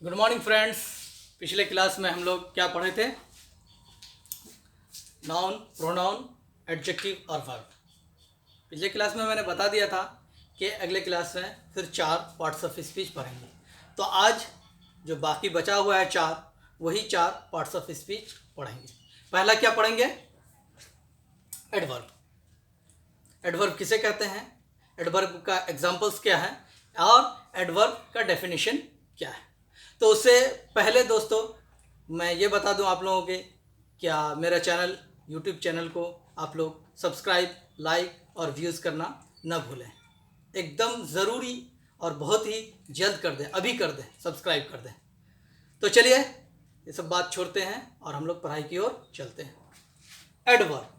Good morning friends. पिछले class में हम लोग क्या पढ़े थे? नाउन, प्रोनाउन, एडजेक्टिव और वर्ब। पिछले क्लास में मैंने बता दिया था कि अगले क्लास में फिर 4 पार्ट्स ऑफ स्पीच पढ़ेंगे। तो आज जो बाकी बचा हुआ है 4, वही 4 पार्ट्स ऑफ स्पीच पढ़ेंगे। पहला क्या पढ़ेंगे? एडवर्ब। एडवर्ब किसे कहते हैं, एडवर्ब का एग्जाम्पल्स क्या है और एडवर्ब का डेफिनेशन क्या है। तो उससे पहले दोस्तों मैं ये बता दूं आप लोगों के, क्या मेरा चैनल, यूट्यूब चैनल को आप लोग सब्सक्राइब, लाइक और व्यूज़ करना न भूलें। एकदम ज़रूरी और बहुत ही जल्द कर दें, अभी कर दें, सब्सक्राइब कर दें। तो चलिए ये सब बात छोड़ते हैं और हम लोग पढ़ाई की ओर चलते हैं। Adverb.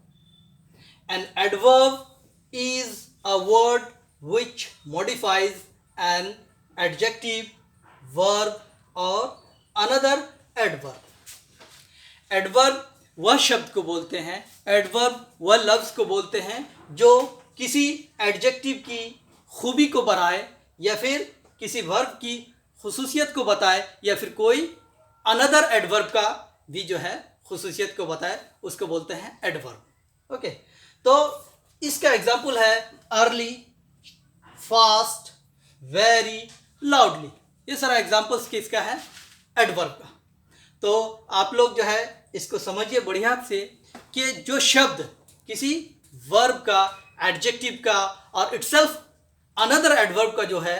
An adverb is a word which modifies an adjective, verb or another adverb. Adverb वह शब्द को बोलते हैं, एडवर्ब वह लफ्ज़ को बोलते हैं जो किसी एडजेक्टिव की खूबी को बढ़ाए या फिर किसी वर्ब की खुसूसियत को बताए या फिर कोई अनदर एडवर्ब का भी जो है खुसूसियत को बताए, उसको बोलते हैं एडवर्ब। ओके, तो इसका एग्जाम्पल है अर्ली, फास्ट, वेरी, लाउडली। ये सारा एग्जाम्पल्स किसका है? एडवर्ब का। तो आप लोग जो है इसको समझिए बढ़िया से कि जो शब्द किसी वर्ब का, एडजेक्टिव का और इटसेल्फ अनदर एडवर्ब का जो है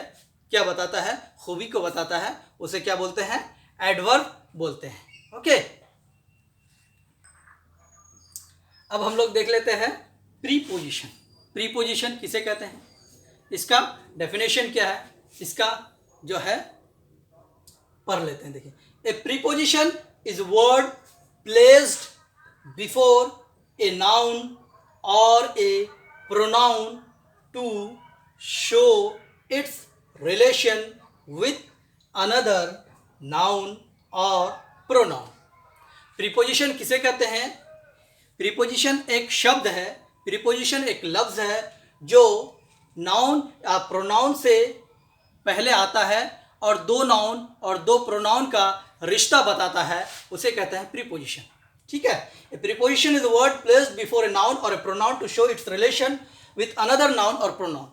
क्या बताता है, खूबी को बताता है, उसे क्या बोलते हैं? एडवर्ब बोलते हैं। ओके, अब हम लोग देख लेते हैं प्रीपोजिशन। प्रीपोजिशन किसे कहते हैं, इसका डेफिनेशन क्या है, इसका जो है पढ़ लेते हैं। देखिए, a preposition is word placed before a noun और a pronoun to show its relation with another noun और प्रोनाउन। प्रीपोजिशन किसे कहते हैं? प्रीपोजिशन एक शब्द है, प्रीपोजिशन एक लफ्ज़ है जो नाउन या प्रोनाउन से पहले आता है और दो नाउन और दो प्रोनाउन का रिश्ता बताता है, उसे कहते हैं प्रीपोजिशन। ठीक है, a preposition is a word placed before a noun और a pronoun to show its relation with another noun और प्रोनाउन।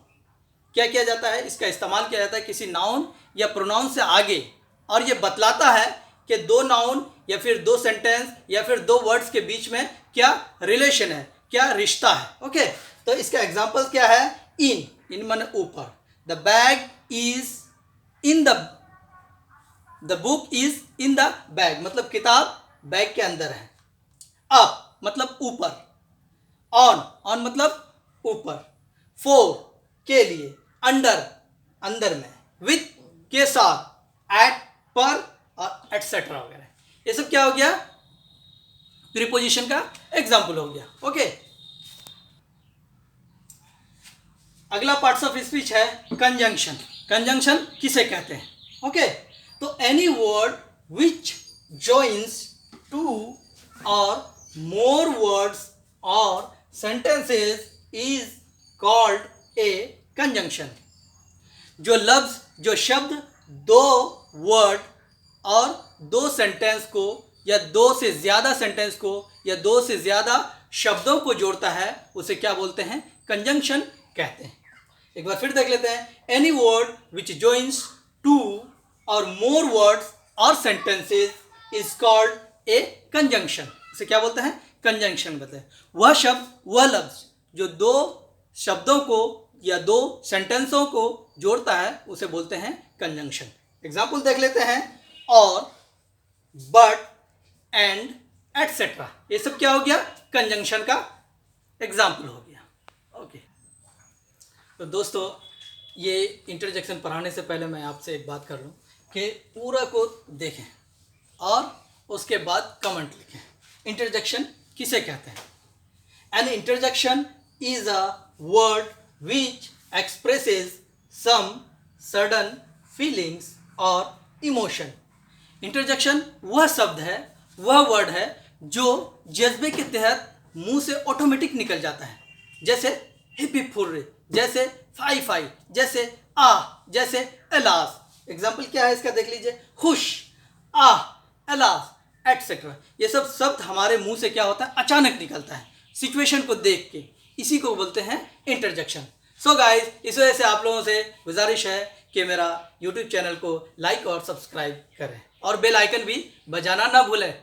क्या किया जाता है? इसका इस्तेमाल किया जाता है किसी नाउन या प्रोनाउन से आगे, और ये बतलाता है कि दो नाउन या फिर दो सेंटेंस या फिर दो वर्ड्स के बीच में क्या रिलेशन है, क्या रिश्ता है। ओके, तो इसका एग्जांपल क्या है? इन माने ऊपर। The bag is in the book is in the bag, मतलब किताब बैग के अंदर है। अप मतलब ऊपर, ऑन मतलब ऊपर, फोर के लिए, अंडर अंदर में, विथ के साथ, एट पर और एटसेट्रा वगैरह। ये सब क्या हो गया? प्रीपोजिशन का एग्जाम्पल हो गया। ओके, अगला पार्ट्स ऑफ स्पीच है कंजंक्शन। कंजंक्शन किसे कहते हैं? ओके, तो any word which joins two or more words or sentences is called a conjunction. जो लफ्ज, जो शब्द दो वर्ड और दो सेंटेंस को या दो से ज़्यादा सेंटेंस को या दो से ज़्यादा शब्दों को जोड़ता है, उसे क्या बोलते हैं? कंजंक्शन कहते हैं। एक बार फिर देख लेते हैं। Any word which joins two or more words or sentences is called a conjunction. इसे क्या बोलते हैं? कंजंक्शन बोलते हैं। वह शब्द, वह लफ्ज जो दो शब्दों को या दो सेंटेंसों को जोड़ता है, उसे बोलते हैं कंजंक्शन। एग्जाम्पल देख लेते हैं। और, बट, एंड, एटसेट्रा, ये सब क्या हो गया? कंजंक्शन का एग्जाम्पल हो गया। ओके, तो दोस्तों ये इंटरजेक्शन पढ़ाने से पहले मैं आपसे एक बात कर लूँ कि पूरा को देखें और उसके बाद कमेंट लिखें। इंटरजेक्शन किसे कहते हैं? An interjection is a word which expresses some sudden feelings or emotion. Interjection वह शब्द है, वह वर्ड है जो जज्बे के तहत मुंह से ऑटोमेटिक निकल जाता है, जैसे हिप हिप हुर्रे, जैसे फाई फाई, जैसे आ, जैसे एलास। एग्जाम्पल क्या है इसका? देख लीजिए। खुश, आह, एलास, एटसेट्रा। ये सब शब्द हमारे मुंह से क्या होता है, अचानक निकलता है सिचुएशन को देख के। इसी को बोलते हैं इंटरजेक्शन। सो गाइज, इस वजह से आप लोगों से गुजारिश है कि मेरा यूट्यूब चैनल को लाइक और सब्सक्राइब करें और बेल आइकन भी बजाना ना भूलें।